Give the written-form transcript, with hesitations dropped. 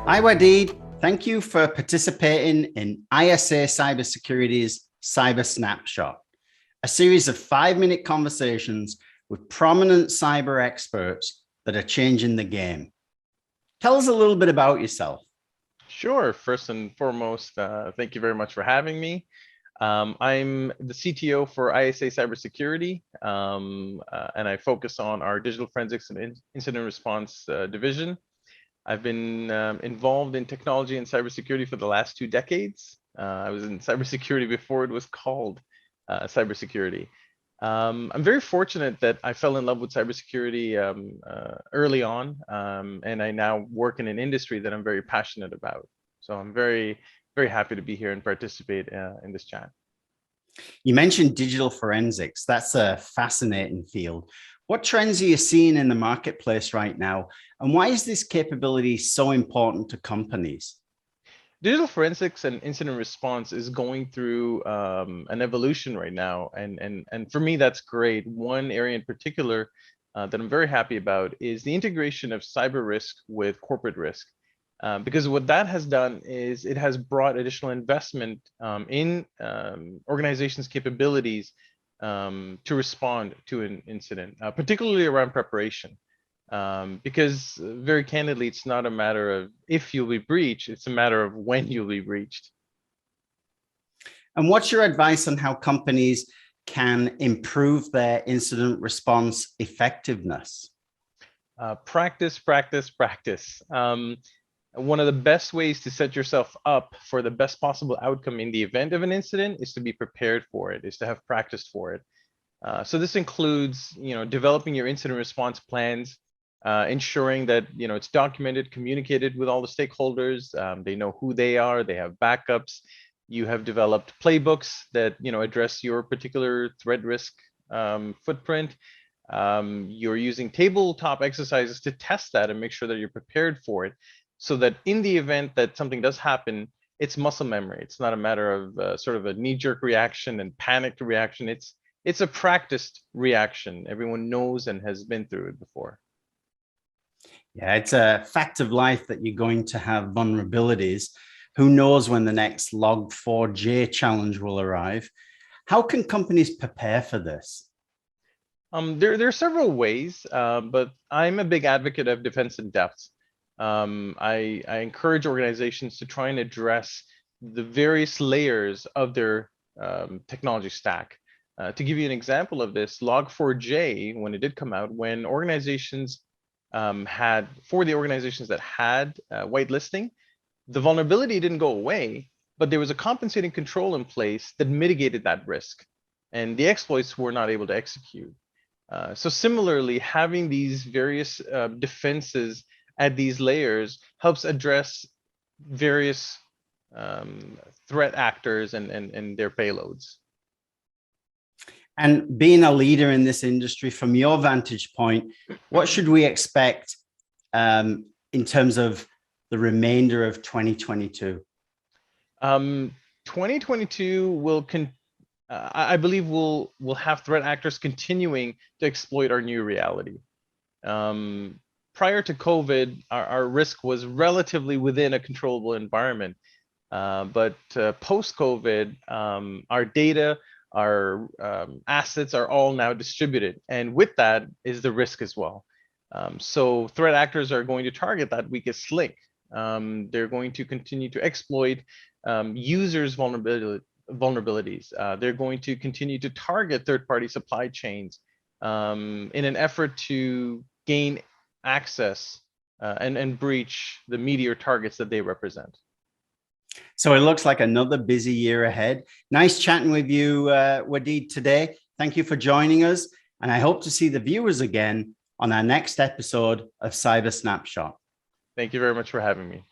Hi, Wadid. Thank you for participating in ISA Cybersecurity's Cyber Snapshot, a series of 5-minute conversations with prominent cyber experts that are changing the game. Tell us a little bit about yourself. Sure. First and foremost, thank you very much for having me. I'm the CTO for ISA Cybersecurity, and I focus on our digital forensics and incident response division. I've been involved in technology and cybersecurity for the last 2 decades. I was in cybersecurity before it was called cybersecurity. I'm very fortunate that I fell in love with cybersecurity early on, and I now work in an industry that I'm very passionate about. So I'm very, very happy to be here and participate in this chat. You mentioned digital forensics. That's a fascinating field. What trends are you seeing in the marketplace right now? And why is this capability so important to companies? Digital forensics and incident response is going through an evolution right now. And for me, that's great. One area in particular that I'm very happy about is the integration of cyber risk with corporate risk. Because what that has done is it has brought additional investment in organizations' capabilities to respond to an incident, particularly around preparation. Because very candidly, it's not a matter of if you'll be breached, it's a matter of when you'll be breached. And what's your advice on how companies can improve their incident response effectiveness? Practice, practice, practice. One of the best ways to set yourself up for the best possible outcome in the event of an incident is to be prepared for it, is to have practiced for it. So this includes, developing your incident response plans, ensuring that, it's documented, communicated with all the stakeholders. They know who they are, they have backups. You have developed playbooks that, address your particular threat risk footprint. You're using tabletop exercises to test that and make sure that you're prepared for it, so that in the event that something does happen, it's muscle memory. It's not a matter of sort of a knee-jerk reaction and panicked reaction. It's a practiced reaction. Everyone knows and has been through it before. Yeah, it's a fact of life that you're going to have vulnerabilities. Who knows when the next Log4j challenge will arrive? How can companies prepare for this? There are several ways, but I'm a big advocate of defense in depth. I encourage organizations to try and address the various layers of their technology stack. To give you an example of this, Log4j, when it did come out, when organizations for the organizations that had whitelisting, the vulnerability didn't go away, but there was a compensating control in place that mitigated that risk, and the exploits were not able to execute. So similarly, having these various defenses at these layers helps address various threat actors and their payloads. And being a leader in this industry, from your vantage point, what should we expect in terms of the remainder of 2022? 2022 will I believe we'll have threat actors continuing to exploit our new reality. Prior to COVID, our risk was relatively within a controllable environment. But post-COVID, our data, our assets are all now distributed. And with that is the risk as well. So threat actors are going to target that weakest link. They're going to continue to exploit users' vulnerabilities. They're going to continue to target third-party supply chains in an effort to gain access and breach the meteor targets that they represent. So it looks like another busy year ahead. Nice chatting with you, Wadid, today. Thank you for joining us. And I hope to see the viewers again on our next episode of Cyber Snapshot. Thank you very much for having me.